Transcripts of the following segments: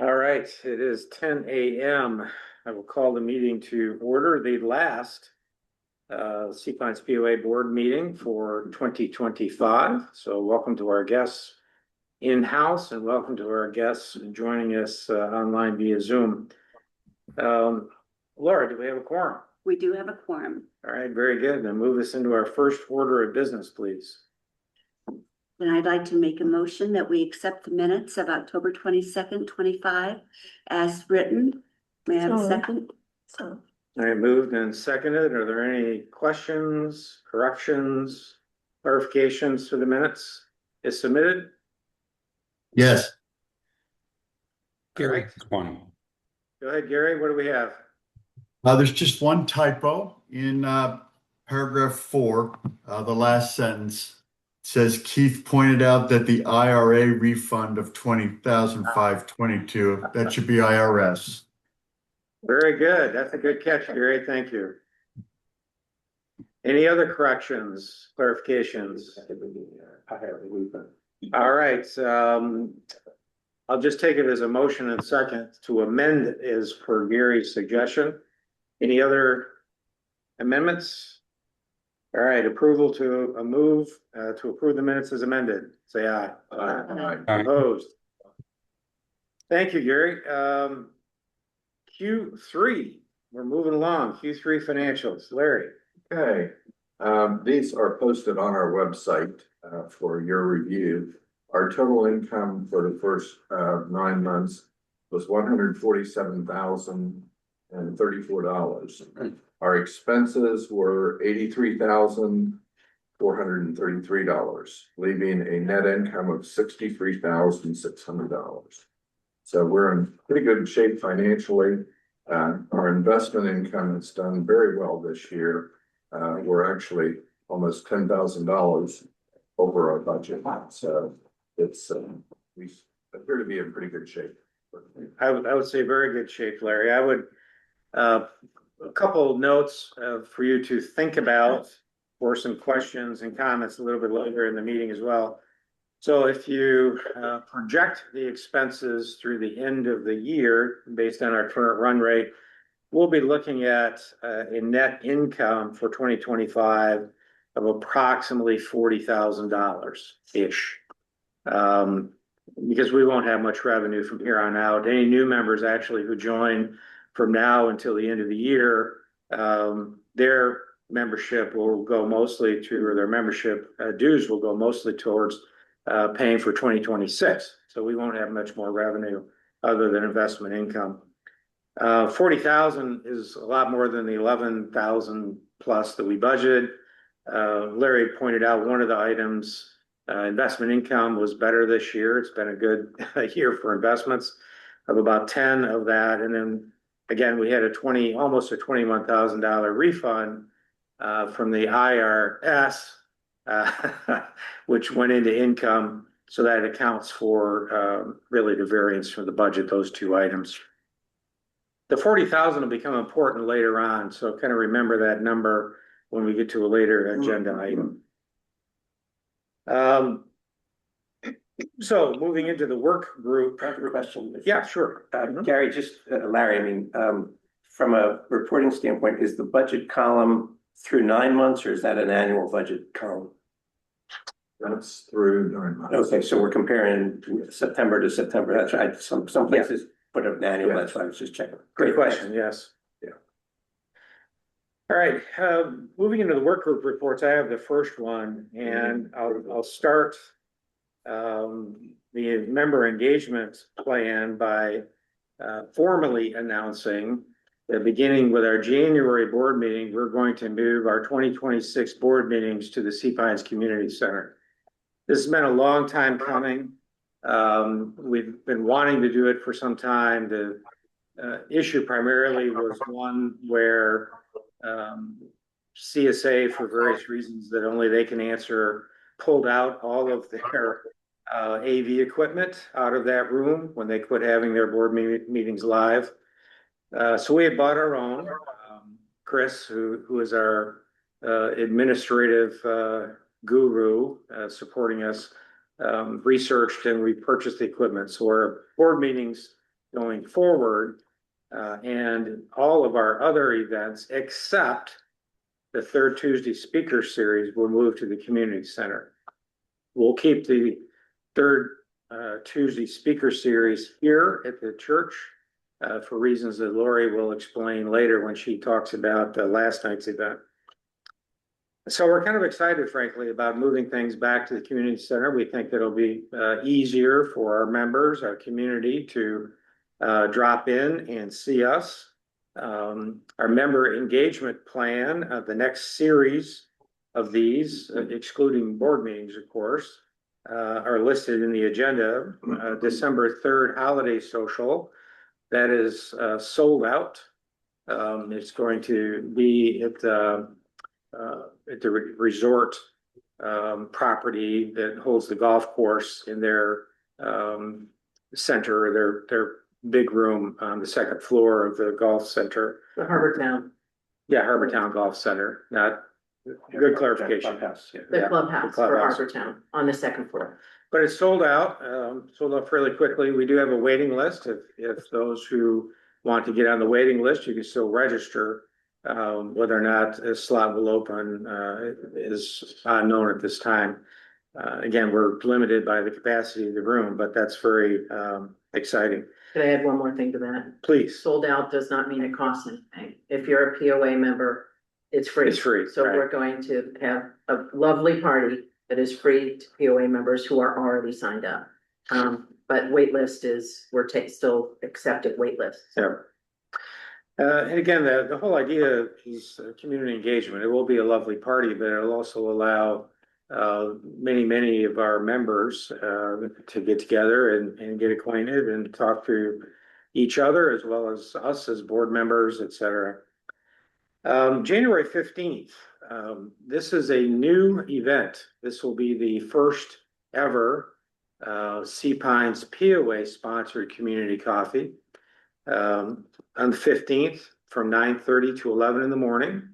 All right, it is 10 a.m. I will call the meeting to order, the last Seapine's POA board meeting for 2025. So welcome to our guests in-house and welcome to our guests joining us online via Zoom. Laura, do we have a quorum? We do have a quorum. All right, very good. Then move us into our first order of business, please. And I'd like to make a motion that we accept the minutes of October 22nd, 25 as written. May I have a second? All right, moved and seconded. Are there any questions, corrections, clarifications to the minutes is submitted? Yes. Gary, One. go ahead, Gary. What do we have? There's just one typo in paragraph 4, the last sentence. It says Keith pointed out that the IRA refund of $20,522, that should be IRS. Very good. That's a good catch, Gary. Thank you. Any other corrections, clarifications? All right. I'll just take it as a motion and second to amend is per Gary's suggestion. Any other amendments? All right, approval to move to approve the minutes as amended. Say aye. Aye. Opposed? Thank you, Gary. Q3, we're moving along. Q3 financials. Larry. Okay, these are posted on our website for your review. Our total income for the first 9 months was $147,034. Our expenses were $83,433, leaving a net income of $63,600. So we're in pretty good shape financially. Our investment income has done very well this year. We're actually almost $10,000 over our budget. So it's we appear to be in pretty good shape. I would say very good shape, Larry. I would a couple of notes for you to think about for some questions and comments a little bit later in the meeting as well. So if you project the expenses through the end of the year based on our current run rate, we'll be looking at a net income for 2025 of approximately $40,000-ish. Because we won't have much revenue from here on out. Any new members actually who join from now until the end of the year, their membership will go mostly to, or their membership dues will go mostly towards paying for 2026. So we won't have much more revenue other than investment income. 40,000 is a lot more than the 11,000 plus that we budgeted. Larry pointed out one of the items, investment income was better this year. It's been a good year for investments of about 10 of that. And then again, we had almost a $21,000 refund from the IRS, which went into income. So that accounts for really the variance from the budget, those two items. The 40,000 will become important later on. So kind of remember that number when we get to a later agenda item. So moving into the work group. I have a question. Yeah, sure. Gary, Larry, I mean, from a reporting standpoint, is the budget column through 9 months or is that an annual budget column? That's through 9 months. Okay, so we're comparing September to September. That's right. Some places put an annual. Yeah. That's why I was just checking. Great question. Yes. Yeah. All right. Moving into the work group reports, I have the first one, and I'll start the member engagement plan by formally announcing that beginning with our January board meeting, we're going to move our 2026 board meetings to the Seapines Community Center. This has been a long time coming. We've been wanting to do it for some time. The issue primarily was one where CSA, for various reasons that only they can answer, pulled out all of their AV equipment out of that room when they quit having their board meetings live. So we had bought our own. Chris, who is our administrative guru supporting us, researched and we purchased the equipment. So our board meetings going forward. And all of our other events, except the third Tuesday speaker series, will move to the community center. We'll keep the third Tuesday speaker series here at the church for reasons that Lori will explain later when she talks about last night's event. So we're kind of excited, frankly, about moving things back to the community center. We think it'll be easier for our members, our community, to drop in and see us. Our member engagement plan, the next series of these, excluding board meetings, of course, are listed in the agenda. December 3rd holiday social, that is sold out. It's going to be at the resort property that holds the golf course in their center, their big room on the second floor of the golf center. The Harbor Town, Yeah, Harbor Town Golf Center, not, good clarification. Clubhouse, yeah. the Yeah, clubhouse the for clubhouse. Harbor Town on the second floor. But it's sold out fairly quickly. We do have a waiting list. If those who want to get on the waiting list, you can still register. Whether or not a slot will open is unknown at this time. Again, we're limited by the capacity of the room, but that's very exciting. Could I add one more thing to that? Please. Sold out does not mean it costs anything. If you're a POA member, it's free. It's free, So right. we're going to have a lovely party that is free to POA members who are already signed up. But waitlist is, we're still accepted waitlist. Yeah. And again, the whole idea is community engagement. It will be a lovely party, but it'll also allow many of our members to get together and get acquainted and talk to each other as well as us as board members, et cetera. January 15th, this is a new event. This will be the first ever Sea Pines POA sponsored community coffee. On the 15th from 9:30 to 11 in the morning.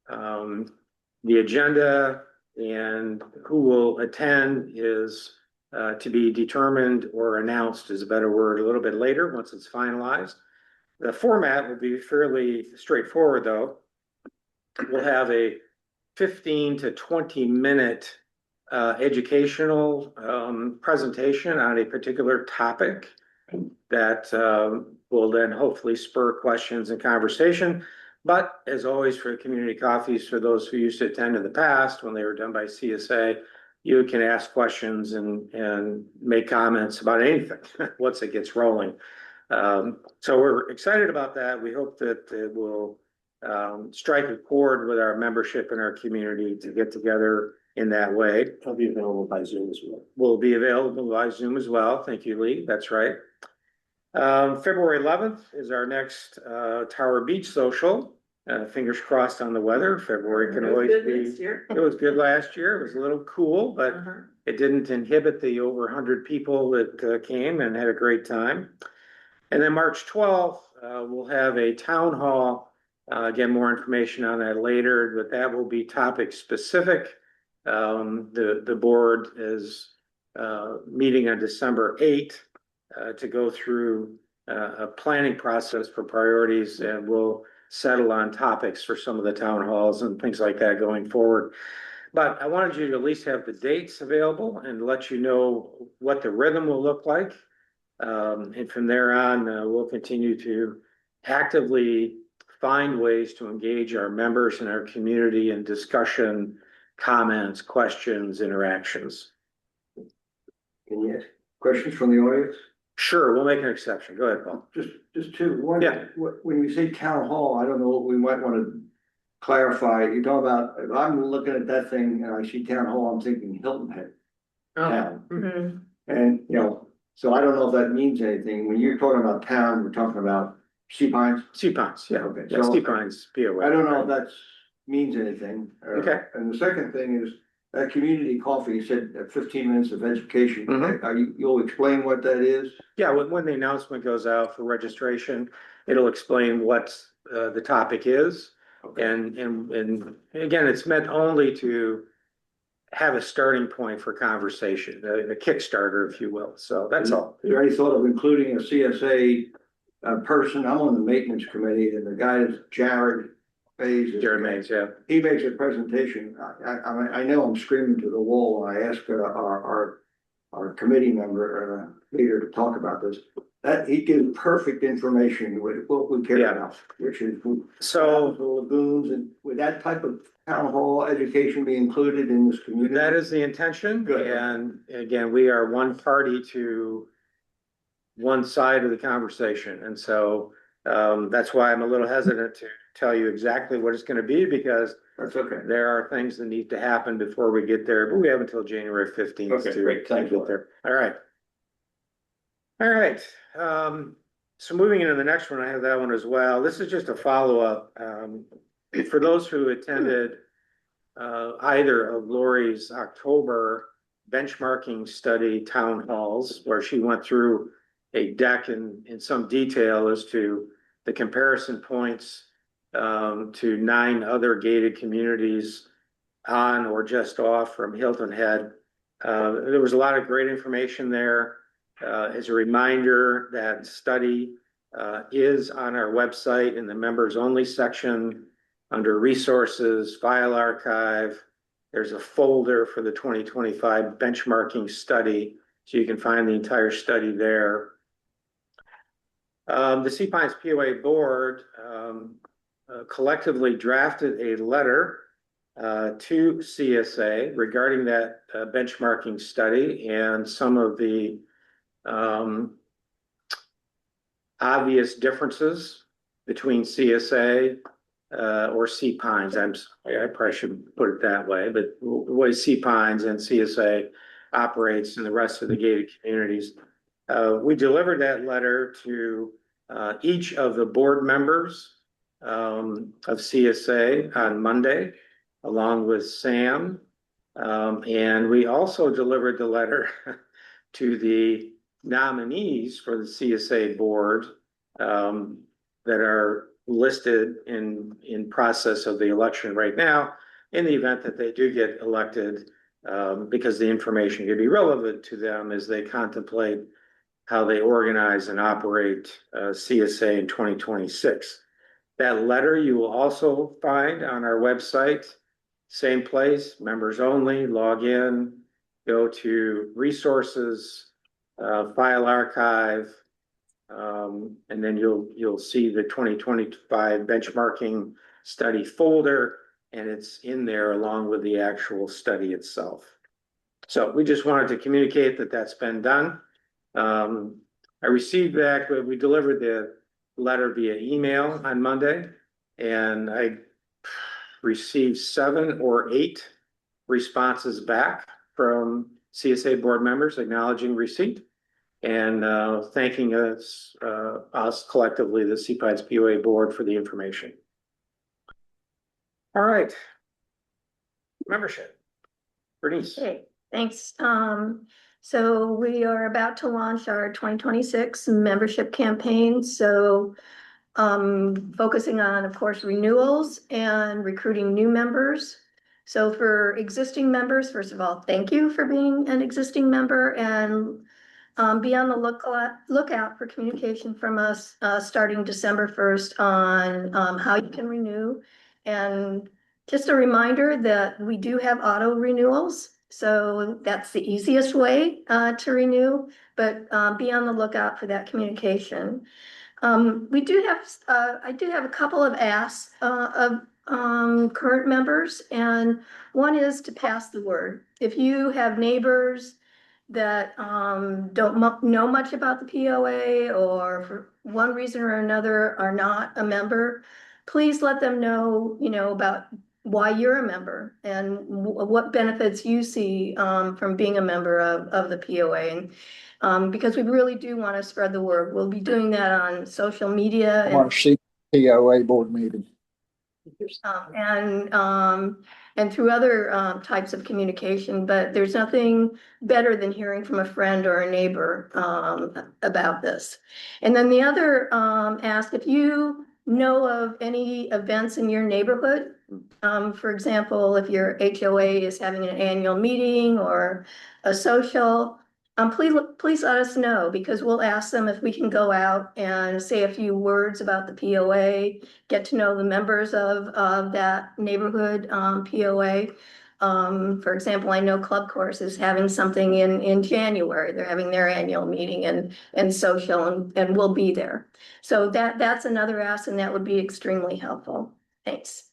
The agenda and who will attend is to be determined or announced is a better word a little bit later once it's finalized. The format will be fairly straightforward though. We'll have a 15 to 20-minute educational presentation on a particular topic that will then hopefully spur questions and conversation. But as always for community coffees, for those who used to attend in the past when they were done by CSA, you can ask questions and make comments about anything once it gets rolling. So we're excited about that. We hope that it will strike a chord with our membership and our community to get together in that way. It'll be available by Zoom as well. Will be available by Zoom as well. Thank you, Lee. That's right. February 11th is our next Tower Beach social. Fingers crossed on the weather. February can always be. It was good last year. It was a little cool, but it didn't inhibit the over 100 people that came and had a great time. And then March 12th, we'll have a town hall. Again, more information on that later, but that will be topic specific. The board is meeting on December 8th to go through a planning process for priorities, and we'll settle on topics for some of the town halls and things like that going forward. But I wanted you to at least have the dates available and let you know what the rhythm will look like. And from there on, we'll continue to actively find ways to engage our members and our community in discussion, comments, questions, interactions. Can you ask questions from the audience? Sure, we'll make an exception. Go ahead, Paul. Just two. One, Yeah. when we say town hall, I don't know what we might want to clarify. You talk about, if I'm looking at that thing and I see town hall, I'm thinking Hilton Head. Town. Mhm. And, so I don't know if that means anything. When you're talking about town, we're talking about Sea Pines. Sea Pines, yeah. Okay, Yeah, so- Sea Pines, POA. I don't know if that means anything. Okay. And the second thing is, that community coffee, you said 15 minutes of education. Mhm. You'll explain what that is? Yeah, when the announcement goes out for registration, it'll explain what the topic is. Okay. And again, it's meant only to have a starting point for conversation, a Kickstarter, if you will. So that's all. Is there any thought of including a CSA person? I'm on the maintenance committee, and the guy is Jared Bays. Jeremy, yeah. He makes a presentation. I know I'm screaming to the wall when I ask our committee member, leader to talk about this. That he gives perfect information with what we care Yeah. about, which is So the lagoons, and would that type of town hall education be included in this community? that is the intention. Good. And again, we are one party to one side of the conversation. And so that's why I'm a little hesitant to tell you exactly what it's going to be, because That's okay. there are things that need to happen before we get there, but we have until January 15th Okay, to great. Thank you. get there. All right. All right. So moving into the next one, I have that one as well. This is just a follow-up. For those who attended either of Lori's October benchmarking study town halls, where she went through a deck in some detail as to the comparison points to 9 other gated communities on or just off from Hilton Head. There was a lot of great information there. As a reminder, that study is on our website in the members only section under resources, file archive. There's a folder for the 2025 benchmarking study, so you can find the entire study there. The Sea Pines POA board collectively drafted a letter to CSA regarding that benchmarking study and some of the obvious differences between CSA or Sea Pines. I'm sorry, I probably shouldn't put it that way, but the way Sea Pines and CSA operates in the rest of the gated communities. We delivered that letter to each of the board members of CSA on Monday, along with Sam. And we also delivered the letter to the nominees for the CSA board that are listed in process of the election right now, in the event that they do get elected, because the information could be relevant to them as they contemplate how they organize and operate CSA in 2026. That letter you will also find on our website, same place, members only, log in, go to resources, file archive, and then you'll see the 2025 benchmarking study folder, and it's in there along with the actual study itself. So we just wanted to communicate that that's been done. I received back, we delivered the letter via email on Monday, and I received 7 or 8 responses back from CSA board members acknowledging receipt and thanking us collectively, the Sea Pines POA board, for the information. All right. Membership. Bernice. Okay, thanks. So we are about to launch our 2026 membership campaign. So focusing on, of course, renewals and recruiting new members. So for existing members, first of all, thank you for being an existing member, and be on the lookout for communication from us starting December 1st on how you can renew. And just a reminder that we do have auto renewals. So that's the easiest way to renew, but be on the lookout for that communication. I do have a couple of asks of current members, and one is to pass the word. If you have neighbors that don't know much about the POA, or for one reason or another are not a member, please let them know, about why you're a member and what benefits you see from being a member of the POA. And because we really do want to spread the word. We'll be doing that on social media POA board meeting. And through other types of communication, but there's nothing better than hearing from a friend or a neighbor about this. And then the other ask, if you know of any events in your neighborhood For example, if your HOA is having an annual meeting or a social, please let us know, because we'll ask them if we can go out and say a few words about the POA, get to know the members of that neighborhood, POA. For example, I know Club Course is having something in January. They're having their annual meeting and social, and we'll be there. So that's another ask, and that would be extremely helpful. Thanks.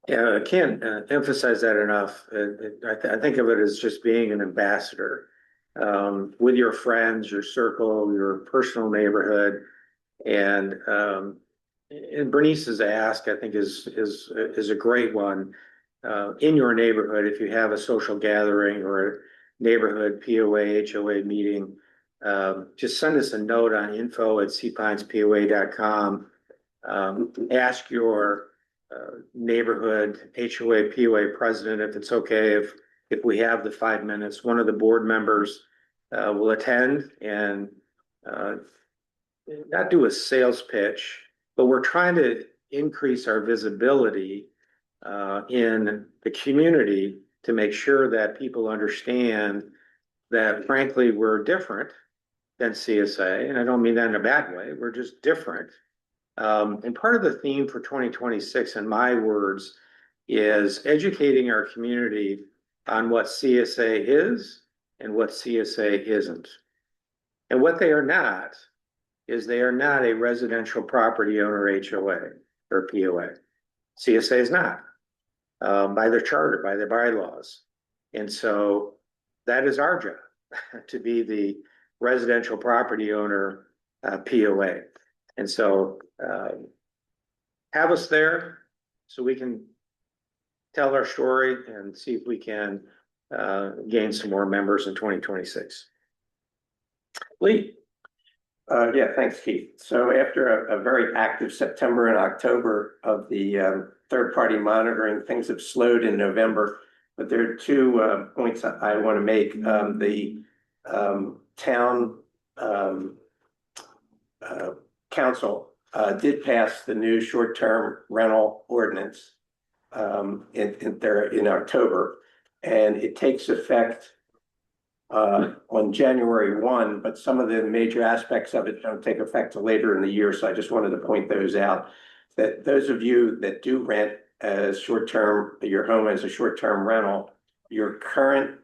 Yeah, I can't emphasize that enough. I think of it as just being an ambassador with your friends, your circle, your personal neighborhood, and Bernice's ask, I think, is a great one. In your neighborhood, if you have a social gathering or a neighborhood POA, HOA meeting, just send us a note on info@cpinespoa.com. Ask your neighborhood HOA, POA president if it's okay if we have the 5 minutes. One of the board members will attend and not do a sales pitch, but we're trying to increase our visibility in the community to make sure that people understand that, frankly, we're different than CSA. And I don't mean that in a bad way. We're just different. And part of the theme for 2026, in my words, is educating our community on what CSA is and what CSA isn't. And what they are not is they are not a residential property owner HOA or POA. CSA is not, by their charter, by their bylaws. And so that is our job, to be the residential property owner POA. And so have us there so we can tell our story and see if we can gain some more members in 2026. Lee. Yeah, thanks, Keith. So after a very active September and October of the third-party monitoring, things have slowed in November. But there are 2 points I want to make. The town council did pass the new short-term rental ordinance in October, and it takes effect on January 1, but some of the major aspects of it don't take effect till later in the year. So I just wanted to point those out, that those of you that do rent as short-term, your home as a short-term rental, your current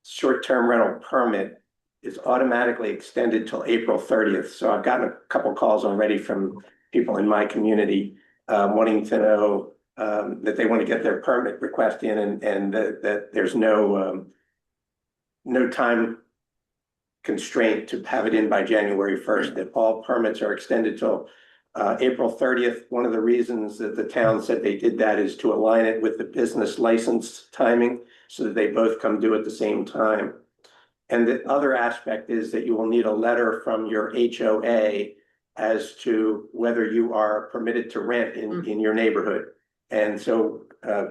short-term rental permit is automatically extended till April 30th. So I've gotten a couple calls already from people in my community wanting to know that they want to get their permit request in, and that there's no time constraint to have it in by January 1st, that all permits are extended till April 30th. One of the reasons that the town said they did that is to align it with the business license timing so that they both come due at the same time. And the other aspect is that you will need a letter from your HOA as to whether you are permitted to rent in your neighborhood. And so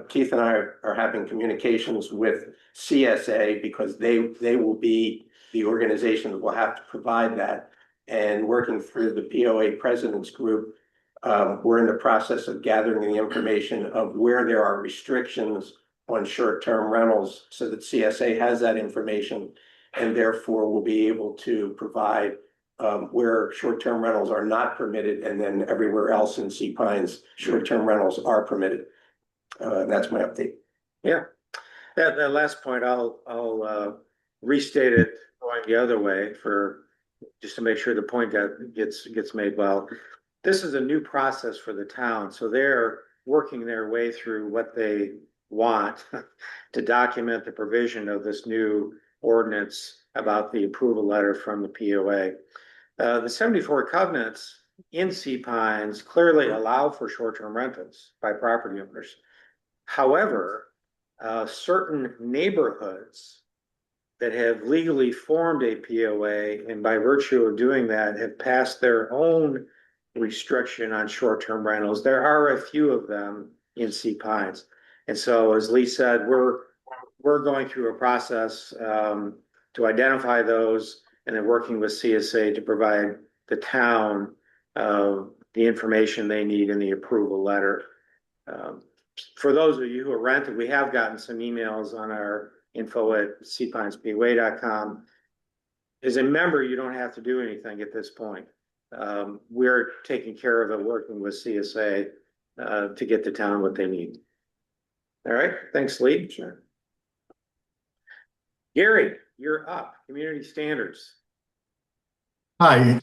Keith and I are having communications with CSA, because they will be the organization that will have to provide that. And working through the POA President's Group, we're in the process of gathering the information of where there are restrictions on short-term rentals, so that CSA has that information, and therefore will be able to provide where short-term rentals are not permitted, and then everywhere else in Sea Pines, short-term rentals are permitted. That's my update. Yeah, that last point, I'll restate it going the other way just to make sure the point gets made well. This is a new process for the town, so they're working their way through what they want to document the provision of this new ordinance about the approval letter from the POA. The 74 covenants in Sea Pines clearly allow for short-term rentals by property owners. However, certain neighborhoods that have legally formed a POA, and by virtue of doing that have passed their own restriction on short-term rentals. There are a few of them in Sea Pines. And so, as Lee said, we're going through a process to identify those, and then working with CSA to provide the town the information they need in the approval letter. For those of you who are rented, we have gotten some emails on our info@seapinespoa.com. As a member, you don't have to do anything at this point. We're taking care of it, working with CSA to get the town what they need. All right, thanks, Lee. Sure. Gary, you're up. Community standards. Hi,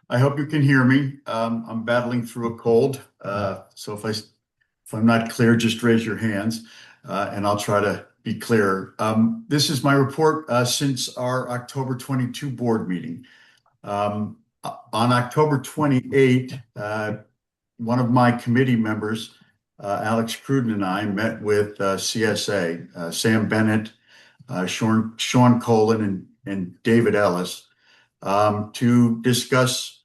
I hope you can hear me. I'm battling through a cold. So if I'm not clear, just raise your hands, and I'll try to be clear. This is my report, since our October 22 board meeting. On October 28, one of my committee members, Alex Cruden, and I met with CSA, Sam Bennett, Sean Colin, and David Ellis, to discuss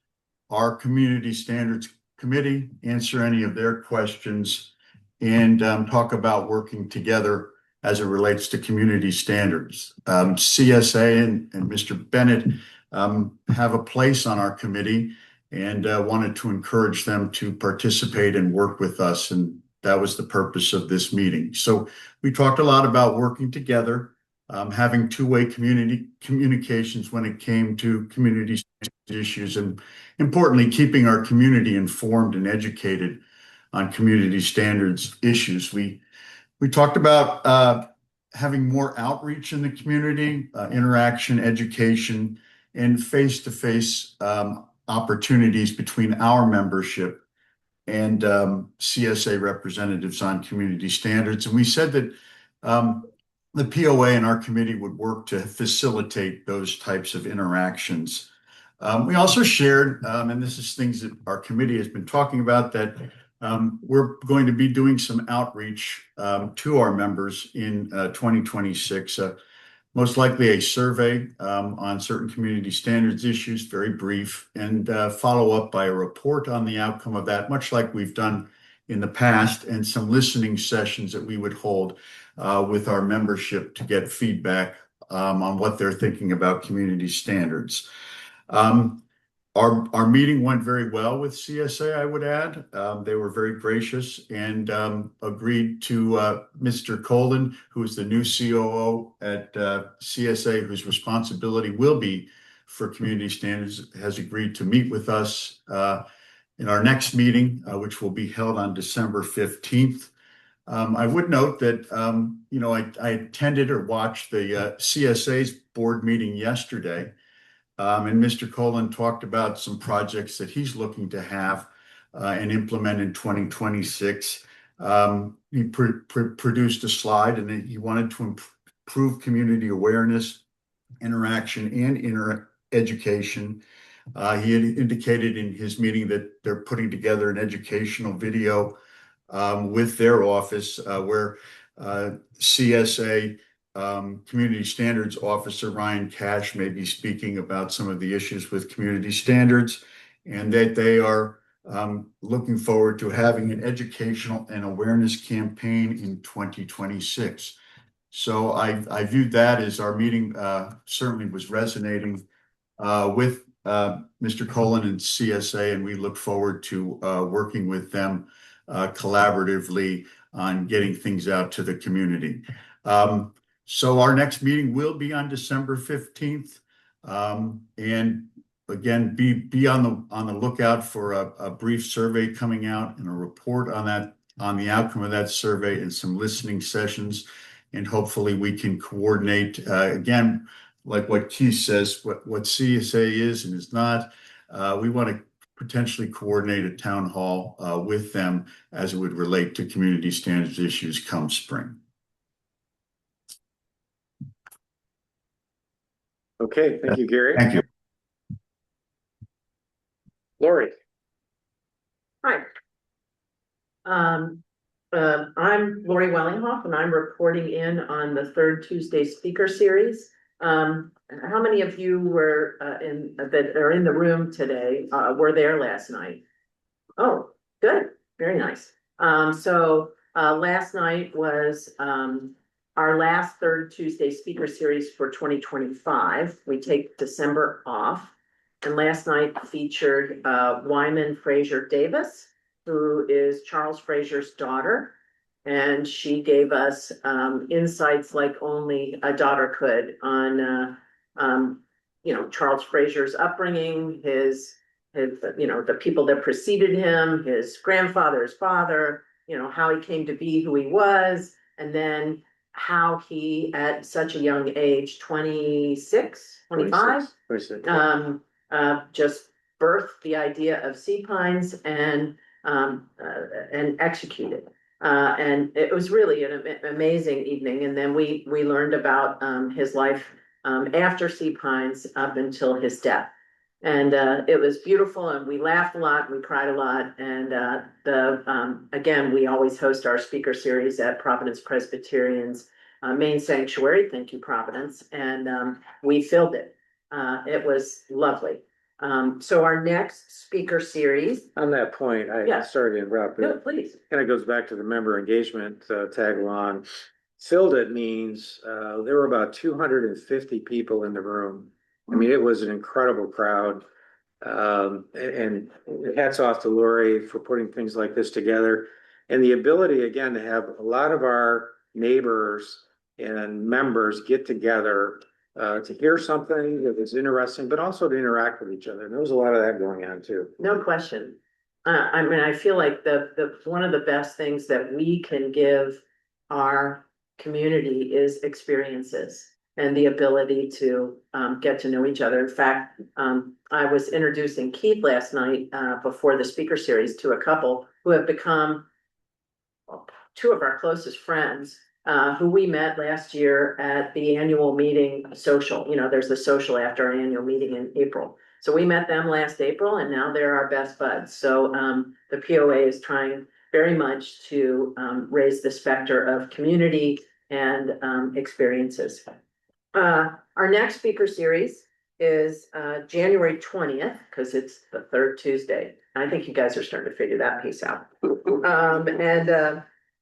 our community standards committee, answer any of their questions, and talk about working together as it relates to community standards. CSA and Mr. Bennett have a place on our committee, and wanted to encourage them to participate and work with us. And that was the purpose of this meeting. So we talked a lot about working together, having two-way communications when it came to community issues, and importantly, keeping our community informed and educated on community standards issues. We talked about having more outreach in the community, interaction, education, and face-to-face opportunities between our membership and CSA representatives on community standards. And we said that the POA and our committee would work to facilitate those types of interactions. We also shared, and this is things that our committee has been talking about, that we're going to be doing some outreach to our members in 2026. Most likely a survey on certain community standards issues, very brief, and follow up by a report on the outcome of that, much like we've done in the past, and some listening sessions that we would hold with our membership to get feedback on what they're thinking about community standards. Our meeting went very well with CSA, I would add. They were very gracious and agreed to Mr. Colin, who is the new COO at CSA, whose responsibility will be for community standards, has agreed to meet with us in our next meeting, which will be held on December 15th. I would note that, I attended or watched the CSA's board meeting yesterday. And Mr. Colin talked about some projects that he's looking to have and implement in 2026. He produced a slide, and he wanted to improve community awareness, interaction, and education. He had indicated in his meeting that they're putting together an educational video with their office where CSA Community Standards Officer Ryan Cash may be speaking about some of the issues with community standards, and that they are looking forward to having an educational and awareness campaign in 2026. So I viewed that as our meeting certainly was resonating with Mr. Colin and CSA, and we look forward to working with them collaboratively on getting things out to the community. So our next meeting will be on December 15th. And again, be on the lookout for a brief survey coming out and a report on the outcome of that survey, and some listening sessions. And hopefully we can coordinate, again, like what Keith says, what CSA is and is not. We want to potentially coordinate a town hall with them as it would relate to community standards issues come spring. Okay, thank you, Gary. Thank you. Lori. Hi. I'm Lori Wellinghoff, and I'm reporting in on the third Tuesday speaker series. How many of you were that are in the room today were there last night? Oh, good, very nice. So last night was our last third Tuesday speaker series for 2025. We take December off, and last night featured Wyman Fraser Davis, who is Charles Frazier's daughter. And she gave us insights like only a daughter could on Charles Frazier's upbringing, his the people that preceded him, his grandfather's father, how he came to be who he was, and then how he at such a young age, 26, 25, 26. just birthed the idea of sea pines and executed. And it was really an amazing evening. And then we learned about his life after Sea Pines up until his death. And it was beautiful, and we laughed a lot, we cried a lot. And again, we always host our speaker series at Providence Presbyterian's main sanctuary. Thank you, Providence. And we filled it. It was lovely. So our next speaker series. On that point, Yeah. sorry to interrupt. No, please. Kind of goes back to the member engagement tagline. Filled it means there were about 250 people in the room. I mean, it was an incredible crowd. And hats off to Lori for putting things like this together. And the ability, again, to have a lot of our neighbors and members get together to hear something that was interesting, but also to interact with each other. And there was a lot of that going on too. No question. I mean, I feel like the one of the best things that we can give our community is experiences and the ability to get to know each other. In fact, I was introducing Keith last night before the speaker series to a couple who have become two of our closest friends, who we met last year at the annual meeting social. There's the social after our annual meeting in April. So we met them last April, and now they're our best buds. So the POA is trying very much to raise the specter of community and experiences. Our next speaker series is January 20th, because it's the third Tuesday. I think you guys are starting to figure that piece out.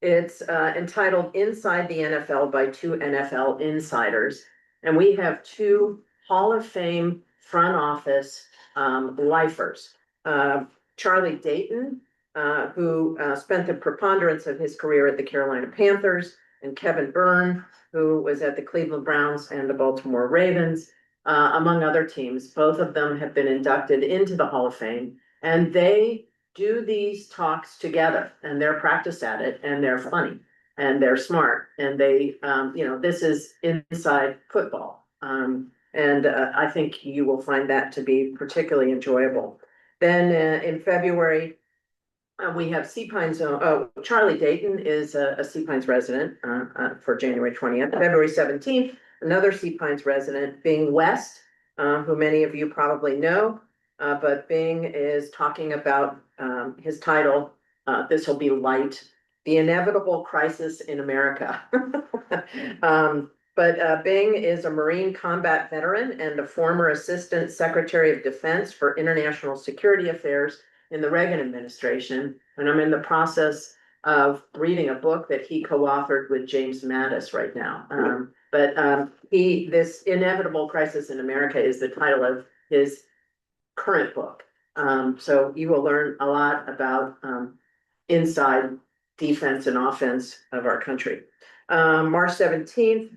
It's entitled Inside the NFL by two NFL insiders. And we have two Hall of Fame front office lifers. Charlie Dayton, who spent the preponderance of his career at the Carolina Panthers, and Kevin Byrne, who was at the Cleveland Browns and the Baltimore Ravens, among other teams. Both of them have been inducted into the Hall of Fame, and they do these talks together, and they're practiced at it, and they're funny, and they're smart, and they, this is inside football. And I think you will find that to be particularly enjoyable. Then in February, we have Sea Pines. Charlie Dayton is a Sea Pines resident for January 20th. February 17th, another Sea Pines resident, Bing West, who many of you probably know. But Bing is talking about his title, this will be light, The Inevitable Crisis in America. But Bing is a Marine combat veteran and the former Assistant Secretary of Defense for International Security Affairs in the Reagan administration. And I'm in the process of reading a book that he co-authored with James Mattis right now. This Inevitable Crisis in America is the title of his current book. So you will learn a lot about inside defense and offense of our country. March 17th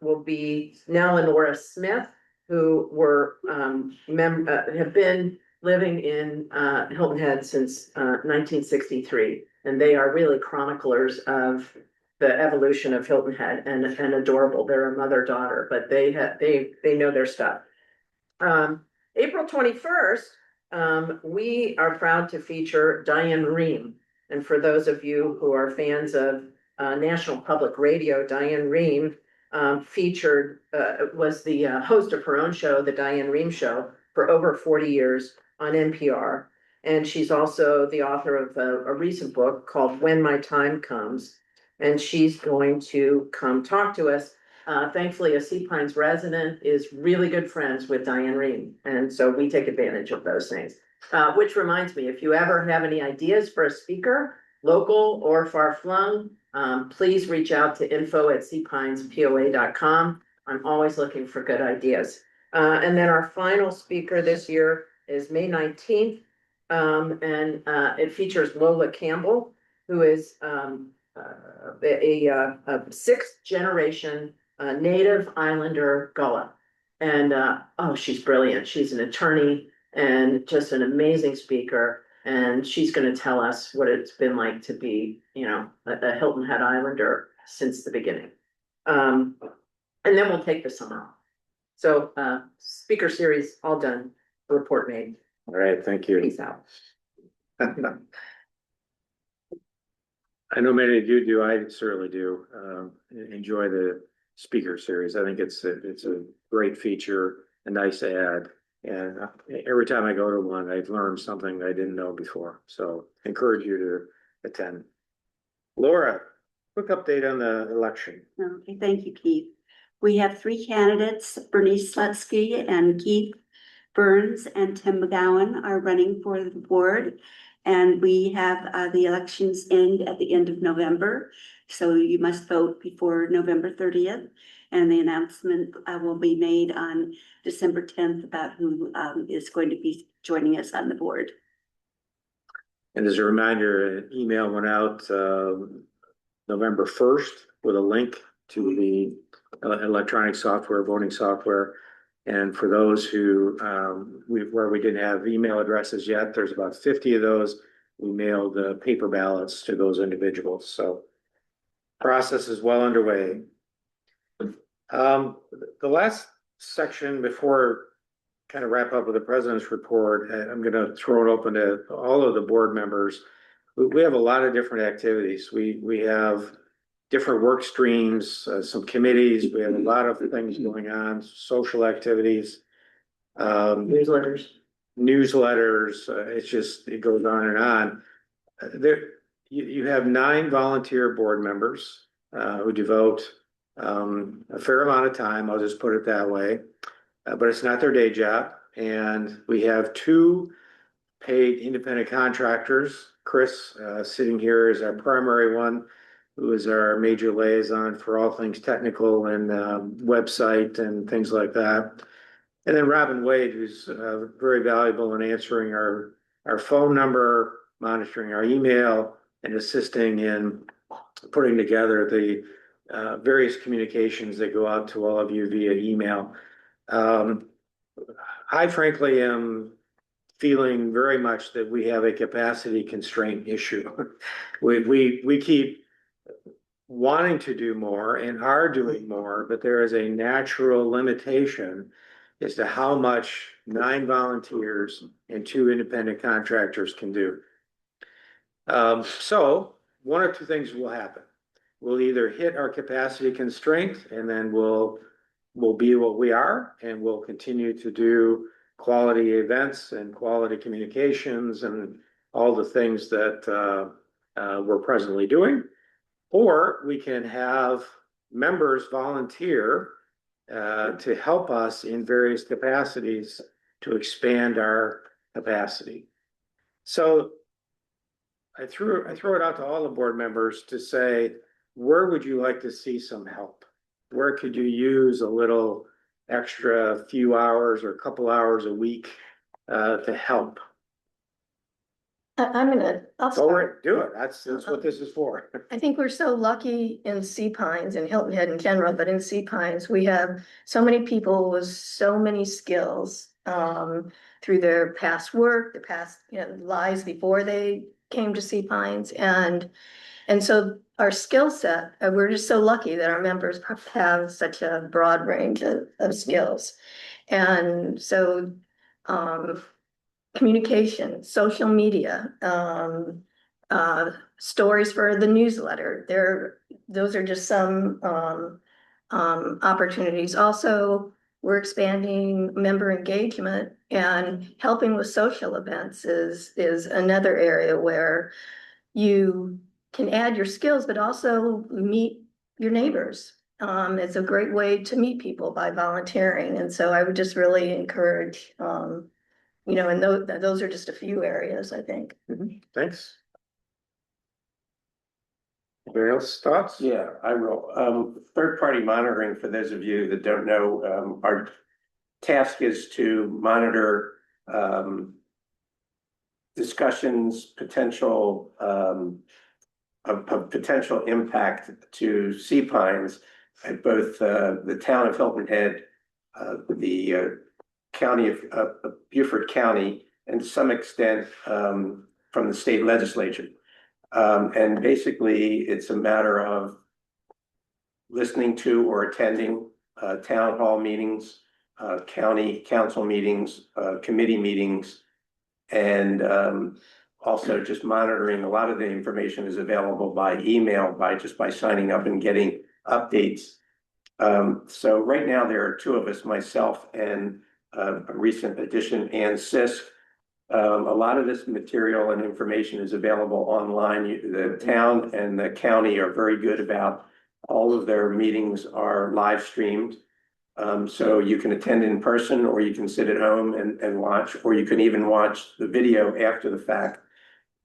will be Nell and Laura Smith, who were have been living in Hilton Head since 1963, and they are really chroniclers of the evolution of Hilton Head, and adorable. They're a mother-daughter, but they know their stuff. April 21st, we are proud to feature Diane Rehm. And for those of you who are fans of National Public Radio, Diane Rehm was the host of her own show, The Diane Rehm Show, for over 40 years on NPR. And she's also the author of a recent book called When My Time Comes. And she's going to come talk to us. Thankfully, a Sea Pines resident is really good friends with Diane Rehm. And so we take advantage of those things. Which reminds me, if you ever have any ideas for a speaker, local or far-flung, please reach out to info@seapinespoa.com. I'm always looking for good ideas. And then our final speaker this year is May 19th. And it features Lola Campbell, who is a sixth generation native Islander Gullah. And oh, she's brilliant. She's an attorney and just an amazing speaker. And she's going to tell us what it's been like to be, you know, a Hilton Head Islander since the beginning. And then we'll take the summer off. So speaker series all done, report made. All right, thank you. Peace out. I know many of you do, I certainly do, enjoy the speaker series. I think it's a great feature, a nice ad. And every time I go to one, I've learned something I didn't know before. So encourage you to attend. Laura, quick update on the election. Okay, thank you, Keith. We have three candidates, Bernice Slutsky and Keith Burns and Tim McGowan are running for the board. And we have the elections end at the end of November. So you must vote before November 30th. And the announcement will be made on December 10th about who is going to be joining us on the board. And as a reminder, an email went out November 1st with a link to the electronic software, voting software. And for those who, where we didn't have email addresses yet, there's about 50 of those. We mailed paper ballots to those individuals. So process is well underway. The last section before kind of wrap up with the president's report, I'm going to throw it open to all of the board members. We have a lot of different activities. We have different work streams, some committees. We have a lot of things going on, social activities, Newsletters. It's just, it goes on and on. You have 9 volunteer board members who devote a fair amount of time. I'll just put it that way, but it's not their day job. And we have 2 paid independent contractors. Chris, sitting here, is our primary one, who is our major liaison for all things technical and website and things like that. And then Robin Wade, who's very valuable in answering our phone number, monitoring our email, and assisting in putting together the various communications that go out to all of you via email. I frankly am feeling very much that we have a capacity constraint issue. We keep wanting to do more and are doing more, but there is a natural limitation as to how much 9 volunteers and 2 independent contractors can do. So one or two things will happen. We'll either hit our capacity constraint and then we'll be what we are, and we'll continue to do quality events and quality communications and all the things that we're presently doing. Or we can have members volunteer to help us in various capacities to expand our capacity. So I threw it out to all the board members to say, where would you like to see some help? Where could you use a little extra few hours or a couple hours a week to help? I'll Go start. right, do it. That's what this is for. I think we're so lucky in Sea Pines and Hilton Head in general, but in Sea Pines, we have so many people with so many skills through their past work, their past lives before they came to Sea Pines. And so our skill set, we're just so lucky that our members have such a broad range of skills. And so communication, social media, stories for the newsletter. Those are just some opportunities. Also, we're expanding member engagement, and helping with social events is another area where you can add your skills, but also meet your neighbors. It's a great way to meet people by volunteering. And so I would just really encourage, and those are just a few areas, I think. Thanks. Anybody else thoughts? Yeah, I will. Third-party monitoring, for those of you that don't know, our task is to monitor discussions, potential of potential impact to sea pines at both the town of Hilton Head, the county of Beaufort County, and to some extent from the state legislature. And basically, it's a matter of listening to or attending town hall meetings, county council meetings, committee meetings, and also just monitoring. A lot of the information is available by email, by signing up and getting updates. So right now there are two of us, myself and a recent addition, Ann Sisk. A lot of this material and information is available online. The town and the county are very good about all of their meetings are live streamed. So you can attend in person, or you can sit at home and watch, or you can even watch the video after the fact.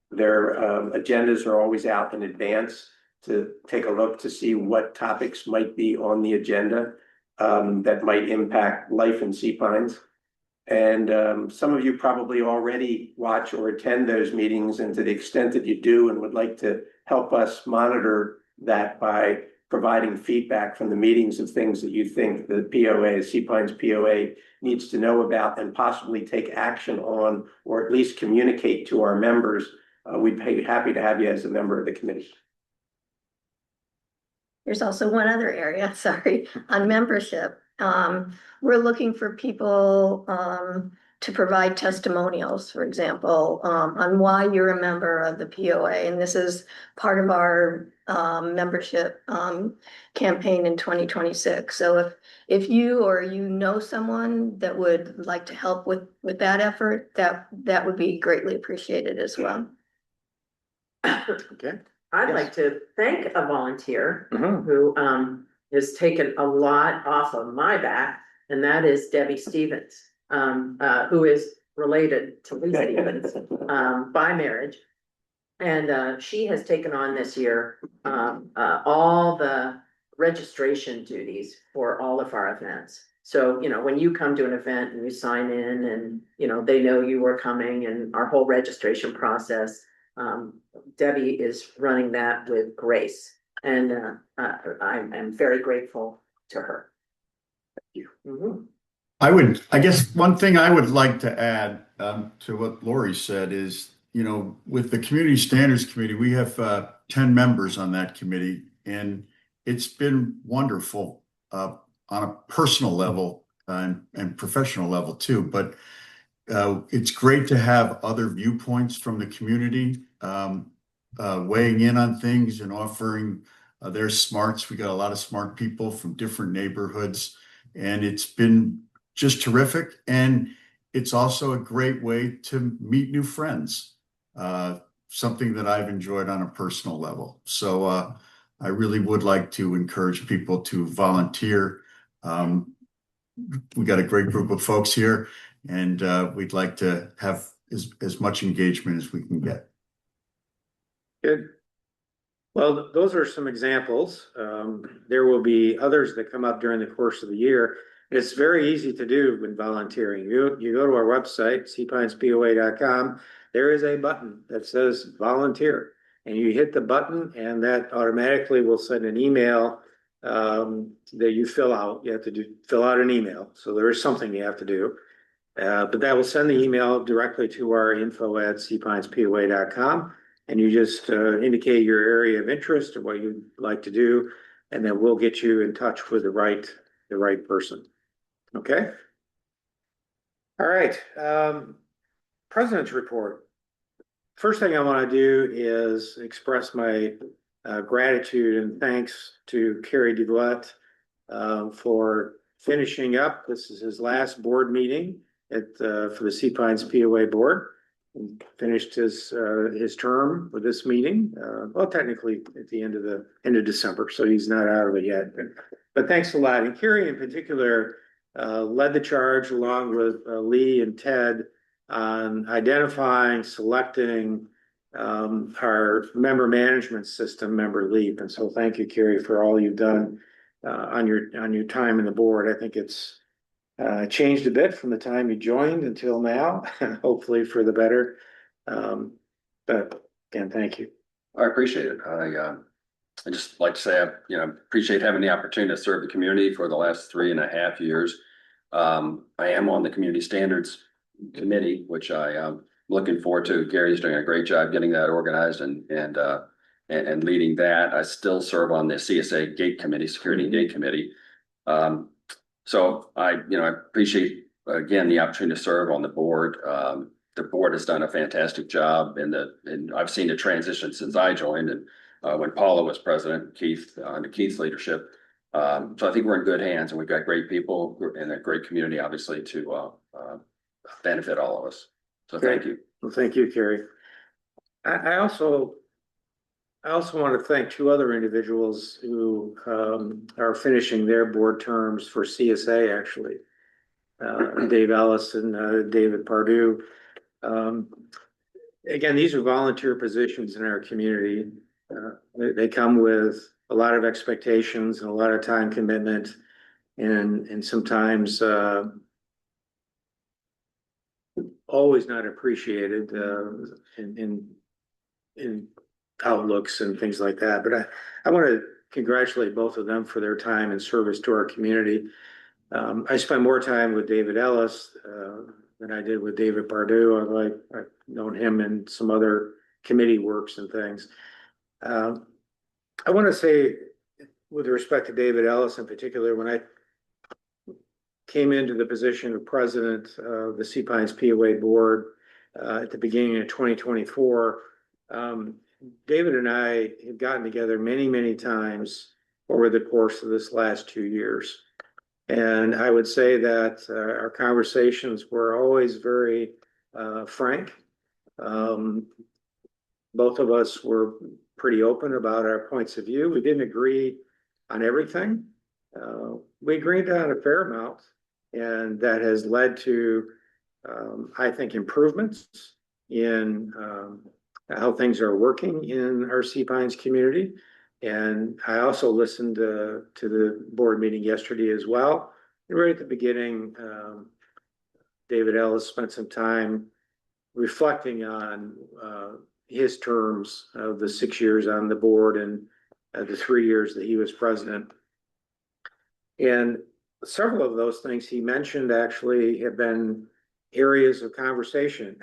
Their agendas are always out in advance to take a look to see what topics might be on the agenda that might impact life in sea pines. And some of you probably already watch or attend those meetings, and to the extent that you do and would like to help us monitor that by providing feedback from the meetings of things that you think the POA, Sea Pines POA, needs to know about and possibly take action on, or at least communicate to our members, we'd be happy to have you as a member of the committee. There's also one other area, sorry, on membership. We're looking for people to provide testimonials, for example, on why you're a member of the POA. And this is part of our membership campaign in 2026. So if you or you know someone that would like to help with that effort, that would be greatly appreciated as well. Okay. I'd Yes. like to thank a volunteer Mhm. who has taken a lot off of my back, and that is Debbie Stevens, who is related to Lee Stevens by marriage. And she has taken on this year all the registration duties for all of our events. So, you know, when you come to an event and you sign in and, you know, they know you are coming, and our whole registration process, Debbie is running that with grace. And I'm very grateful to her. Thank you. I guess one thing I would like to add to what Lori said is, you know, with the Community Standards Committee, we have 10 members on that committee, and it's been wonderful on a personal level and professional level too. But it's great to have other viewpoints from the community weighing in on things and offering their smarts. We got a lot of smart people from different neighborhoods, and it's been just terrific. And it's also a great way to meet new friends, something that I've enjoyed on a personal level. So I really would like to encourage people to volunteer. We got a great group of folks here, and we'd like to have as much engagement as we can get. Good. Well, those are some examples. There will be others that come up during the course of the year. It's very easy to do when volunteering. You go to our website, seapinespoa.com. There is a button that says volunteer, and you hit the button, and that automatically will send an email that you fill out. You have to fill out an email. So there is something you have to do. But that will send the email directly to our info@seapinespoa.com. And you just indicate your area of interest or what you'd like to do, and then we'll get you in touch with the right person. Okay? All right. President's report. First thing I want to do is express my gratitude and thanks to Kerry DeVlette for finishing up. This is his last board meeting for the Sea Pines POA board. Finished his term with this meeting. Well, technically at the end of December, so he's not out of it yet. But thanks a lot. And Kerry in particular led the charge along with Lee and Ted on identifying, selecting our member management system, Member Leap. And so thank you, Kerry, for all you've done on your time in the board. I think it's changed a bit from the time you joined until now, hopefully for the better. But again, thank you. I appreciate it. I just like to say, appreciate having the opportunity to serve the community for the last 3.5 years. I am on the Community Standards Committee, which I am looking forward to. Gary's doing a great job getting that organized and leading that. I still serve on the CSA Gate Committee, Security Gate Committee. So I appreciate again the opportunity to serve on the board. The board has done a fantastic job and I've seen the transition since I joined and when Paula was president, Keith, under Keith's leadership. So I think we're in good hands and we've got great people and a great community, obviously, to benefit all of us. So thank you. Well, thank you, Carrie. I also want to thank two other individuals who are finishing their board terms for CSA, actually. Dave Ellis and David Pardue. Again, these are volunteer positions in our community. They come with a lot of expectations and a lot of time commitment, and sometimes always not appreciated in outlooks and things like that. But I want to congratulate both of them for their time and service to our community. I spent more time with David Ellis than I did with David Pardue. I've known him in some other committee works and things. I want to say, with respect to David Ellis in particular, when I came into the position of president of the Sea Pines POA board at the beginning of 2024, David and I have gotten together many, many times over the course of this last 2 years. And I would say that our conversations were always very frank. Both of us were pretty open about our points of view. We didn't agree on everything. We agreed on a fair amount, and that has led to, I think, improvements in how things are working in our Sea Pines community. And I also listened to the board meeting yesterday as well. And right at the beginning, David Ellis spent some time reflecting on his terms of the 6 years on the board and the 3 years that he was president. And several of those things he mentioned actually have been areas of conversation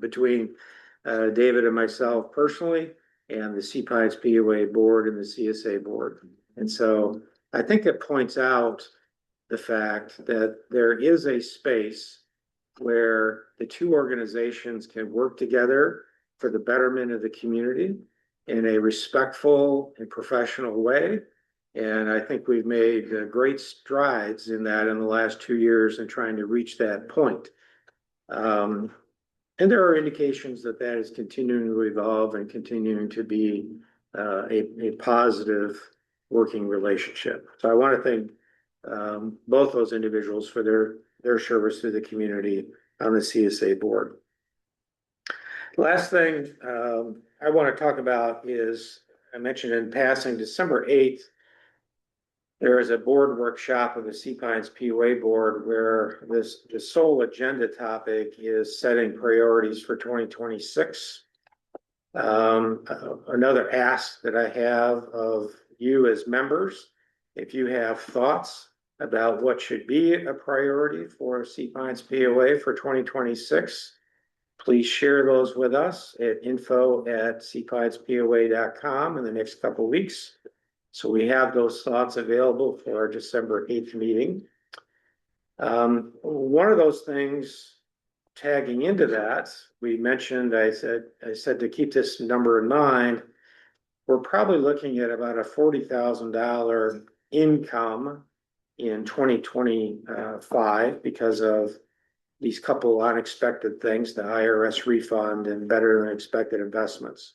between David and myself personally, and the Sea Pines POA board and the CSA board. And so I think it points out the fact that there is a space where the two organizations can work together for the betterment of the community in a respectful and professional way. And I think we've made great strides in that in the last 2 years in trying to reach that point. And there are indications that that is continuing to evolve and continuing to be a positive working relationship. So I want to thank both those individuals for their service to the community on the CSA board. Last thing I want to talk about is, I mentioned in passing, December 8th, there is a board workshop of the Sea Pines POA board where the sole agenda topic is setting priorities for 2026. Another ask that I have of you as members, if you have thoughts about what should be a priority for Sea Pines POA for 2026, please share those with us at info@seapinespoa.com in the next couple of weeks. So we have those thoughts available for our December 8th meeting. One of those things tagging into that, we mentioned, I said to keep this number in mind, we're probably looking at about a $40,000 income in 2025 because of these couple unexpected things, the IRS refund and better than expected investments.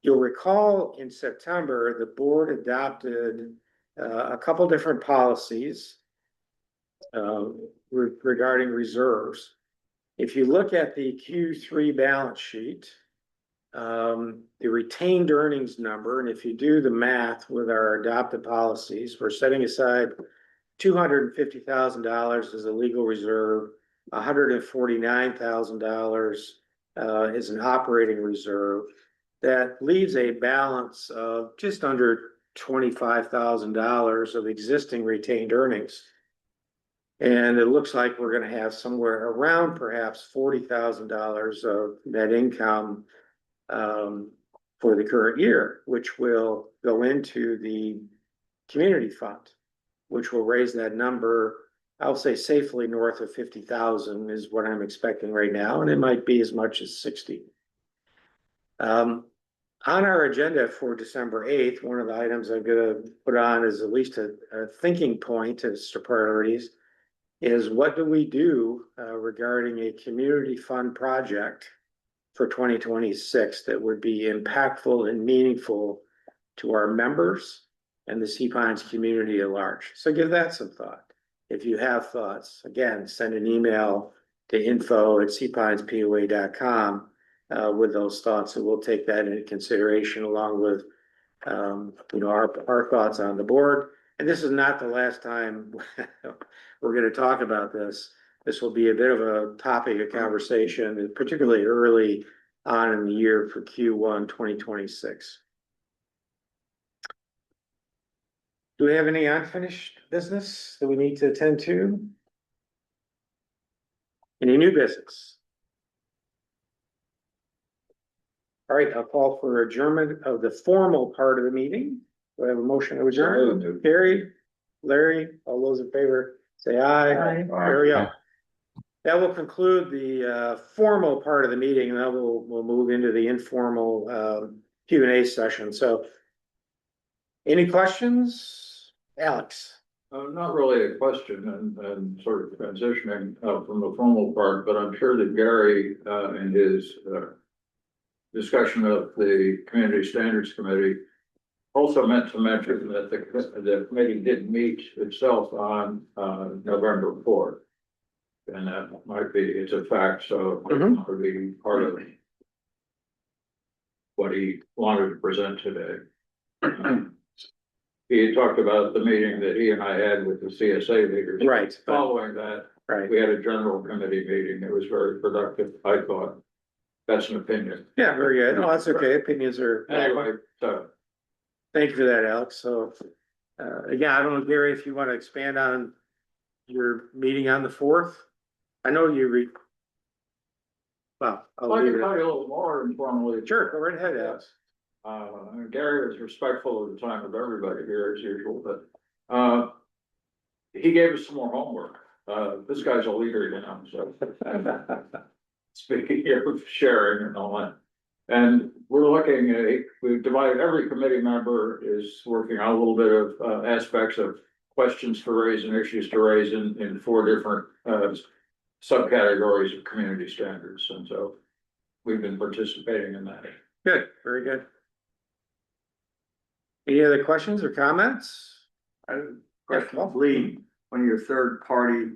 You'll recall in September, the board adopted a couple different policies regarding reserves. If you look at the Q3 balance sheet, the retained earnings number, and if you do the math with our adopted policies, we're setting aside $250,000 as a legal reserve, $149,000 is an operating reserve that leaves a balance of just under $25,000 of existing retained earnings. And it looks like we're gonna have somewhere around perhaps $40,000 of net income for the current year, which will go into the community fund, which will raise that number, I'll say safely north of 50,000 is what I'm expecting right now, and it might be as much as 60. On our agenda for December 8th, one of the items I'm gonna put on is at least a thinking point as to priorities is what do we do regarding a community fund project for 2026 that would be impactful and meaningful to our members and the Sea Pines community at large. So give that some thought. If you have thoughts, again, send an email to info@seapinespoa.com with those thoughts, and we'll take that into consideration along with our thoughts on the board. And this is not the last time we're going to talk about this. This will be a bit of a topic of conversation, particularly early on in the year for Q1 2026. Do we have any unfinished business that we need to attend to? Any new business? All right, I'll call for adjournment of the formal part of the meeting. Do I have a motion to adjourn? Gary, Larry, all those in favor, say aye. Aye. There we go. That will conclude the formal part of the meeting, and then we'll move into the informal Q&A session. So any questions? Alex? Not really a question and sort of transitioning from the formal part, but I'm sure that Gary in his discussion of the Community Standards Committee also meant to mention that the committee did meet itself on November 4th. And that might be, it's a fact, so it would be part of what he wanted to present today. He talked about the meeting that he and I had with the CSA leaders. Right. Following that, Right. we had a general committee meeting. It was very productive, I thought. That's an opinion. Yeah, very good. No, that's okay. Opinions are. Anyway, so. Thank you for that, Alex. So, again, I don't know, Gary, if you want to expand on your meeting on the 4th. I know you well, I'll I leave can it. tell you a little more informally. Sure, go right ahead, Alex. Gary was respectful of the time of everybody here as usual, but he gave us some more homework. This guy's a leader, you know, so. Speaking of sharing and all that. And we're looking at, we've divided, every committee member is working on a little bit of aspects of questions to raise and issues to raise in 4 different subcategories of community standards. And so we've been participating in that. Good, very good. Any other questions or comments? Question, Lee, on your third party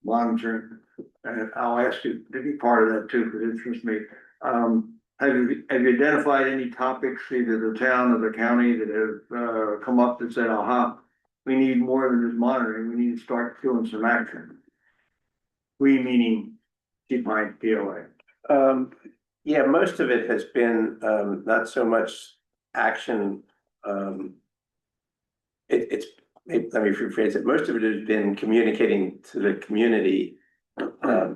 monitoring, and I'll ask you to be part of that too, because it interests me. Have you identified any topics, either the town or the county, that have come up that said, aha, we need more than just monitoring, we need to start doing some action? We meaning Sea Pines POA. Yeah, most of it has been not so much action. Let me rephrase it. Most of it has been communicating to the community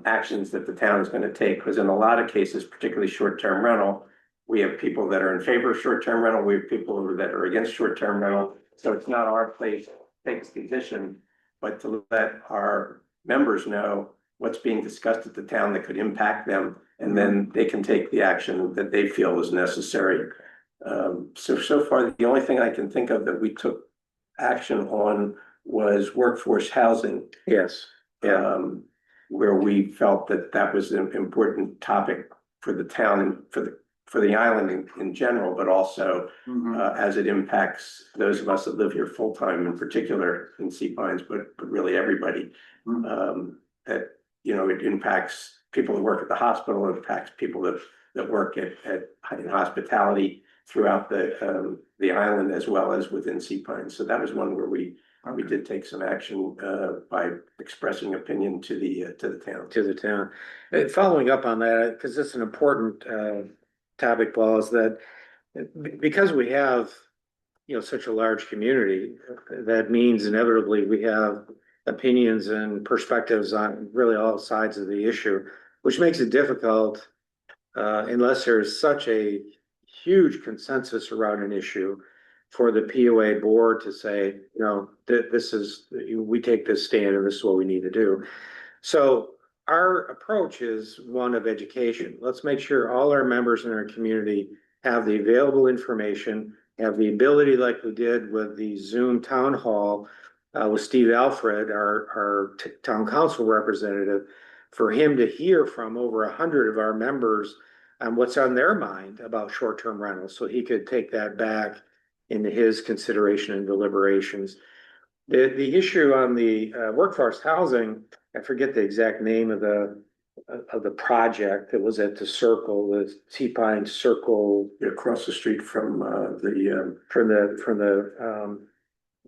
actions that the town is going to take. Because in a lot of cases, particularly short-term rental, we have people that are in favor of short-term rental. We have people that are against short-term rental. So it's not our place to take a position, but to let our members know what's being discussed at the town that could impact them, and then they can take the action that they feel is necessary. So far, the only thing I can think of that we took action on was workforce housing. Yes. Yeah. Where we felt that that was an important topic for the town and for the island in general, but also as it impacts those of us that live here full time, in particular in Sea Pines, but really everybody. That it impacts people that work at the hospital, it impacts people that work in hospitality throughout the island as well as within Sea Pines. So that was one where we we did take some action, by expressing opinion to the town. To the town. Following up on that, because it's an important topic, Paul, is that because we have, you know, such a large community, that means inevitably we have opinions and perspectives on really all sides of the issue, which makes it difficult unless there's such a huge consensus around an issue for the POA board to say, you know, that this is, we take this stand and this is what we need to do. So our approach is one of education. Let's make sure all our members in our community have the available information, have the ability, like we did with the Zoom town hall with Steve Alfred, our town council representative, for him to hear from over 100 of our members on what's on their mind about short-term rentals, so he could take that back into his consideration and deliberations. The issue on the workforce housing, I forget the exact name of the project that was at the Circle, the T-Pine Circle. Across the street from the From the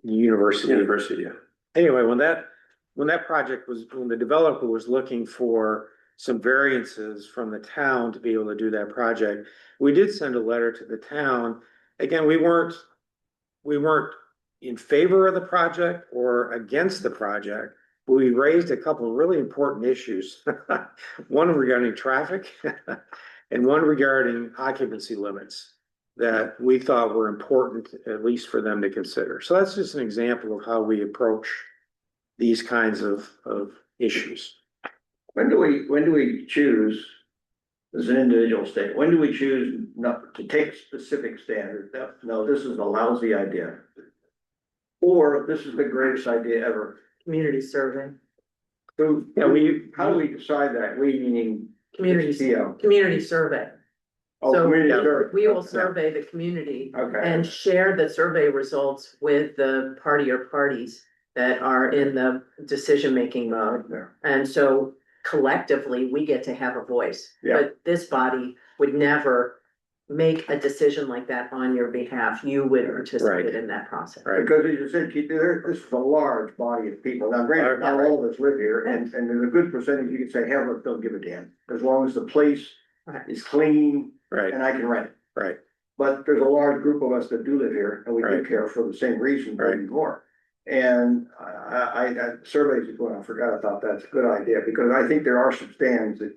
university. university, yeah. Anyway, when the developer was looking for some variances from the town to be able to do that project, we did send a letter to the town. Again, we weren't in favor of the project or against the project, but we raised a couple of really important issues. One regarding traffic and one regarding occupancy limits that we thought were important, at least for them to consider. So that's just an example of how we approach these kinds of issues. When do we choose as an individual state? When do we choose not to take a specific standard? No, this is a lousy idea. Or this is the greatest idea ever. Community survey, So, Yeah, how do we decide that? We meaning. community survey. Oh, So community survey. we will survey the community Okay. and share the survey results with the party or parties that are in the decision-making mode. Yeah. And so collectively, we get to have a voice. Yeah. But this body would never make a decision like that on your behalf. You would participate in that process. Right. Because as you said, Keith, this is a large body of people. Now, granted, not all of us live here, and there's a good percentage you could say, hell, don't give a damn. As long as the place Right. is clean Right, and I can rent it. right, But there's a large group of us that do live here, and we do Right. care for the same reason, but Right. even more. And I surveys is what I forgot about. That's a good idea, because I think there are some stands that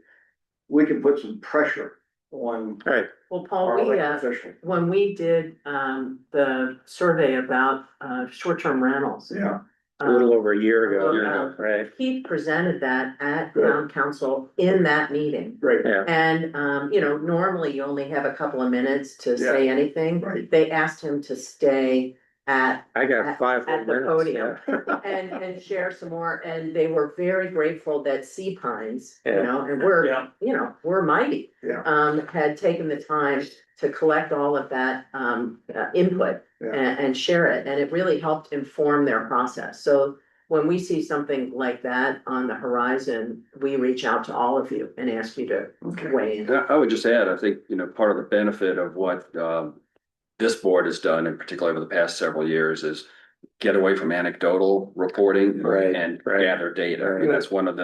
we can put some pressure on right. Well, Paul, our we, elected officials. when we did, the survey about, short-term rentals. Yeah. A little over a year ago, Um, right? He presented that at Good. town council in that meeting. Great. Yeah, And, normally you only have a couple of minutes to say anything. Right. They asked him to stay at, I got 5 at the minutes, podium yeah. and share some more. And they were very grateful that Sea Pines, Yeah. and we're mighty. Yeah. Had taken the time to collect all of that, input Yeah. and share it. And it really helped inform their process. So when we see something like that on the horizon, we reach out to all of you and ask you to weigh in. I would just add, I think, part of the benefit of what this board has done, in particular over the past several years, is get away from anecdotal reporting Right, and right. gather data. I Right. mean, that's one of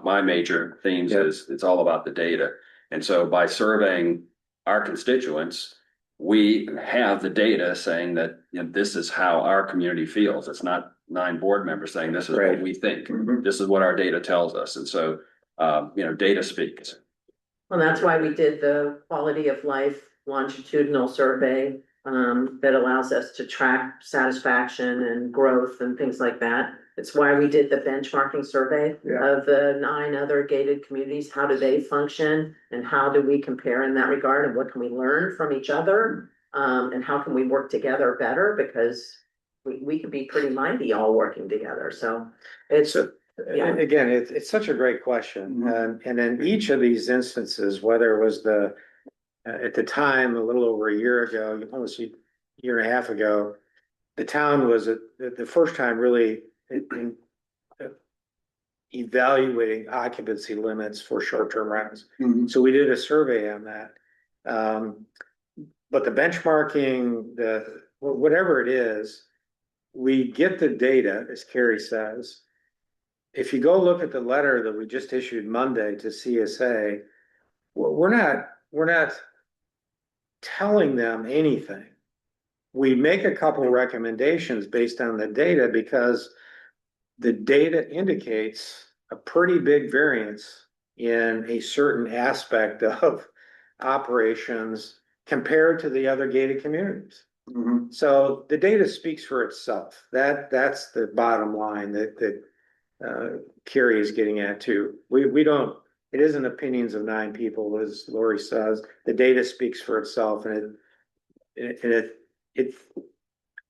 my major themes Yep. is it's all about the data. And so by surveying our constituents, we have the data saying that, this is how our community feels. It's not 9 board members saying this is Right. what we think. Mhm. This is what our data tells us. And so, data speaks. Well, that's why we did the quality of life longitudinal survey, that allows us to track satisfaction and growth and things like that. It's why we did the benchmarking survey Yeah. of the 9 other gated communities. How do they function? And how do we compare in that regard? And what can we learn from each other? And how can we work together better? Because we could be pretty mighty all working together. So it's, So, Yeah. again, it's such a great question. And in each of these instances, whether it was at the time, a little over a year ago, almost a year and a half ago, the town was at the first time really evaluating occupancy limits for short-term rentals. Mhm. So we did a survey on that. But the benchmarking, whatever it is, we get the data, as Carrie says. If you go look at the letter that we just issued Monday to CSA, we're not telling them anything. We make a couple recommendations based on the data because the data indicates a pretty big variance in a certain aspect of operations compared to the other gated communities. Mhm. So the data speaks for itself. That's the bottom line that Carrie is getting at too. We don't, it isn't opinions of 9 people, as Lori says. The data speaks for itself, and it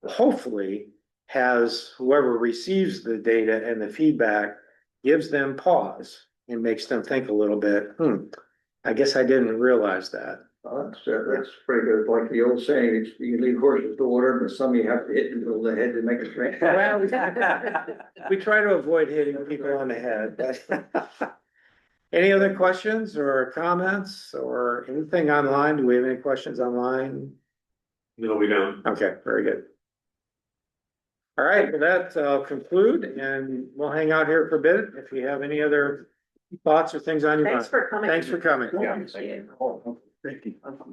hopefully has whoever receives the data and the feedback gives them pause and makes them think a little bit, I guess I didn't realize that. That's pretty good. Like the old saying, it's, you leave horses to water, but some you have to hit into the head to make it drink. Well, we try to avoid hitting people on the head, but any other questions or comments or anything online? Do we have any questions online? No, we don't. Okay, very good. All right, with that, I'll conclude and we'll hang out here for a bit. If you have any other thoughts or things on your mind. Thanks for coming. Thanks for coming. Yeah. Thank you.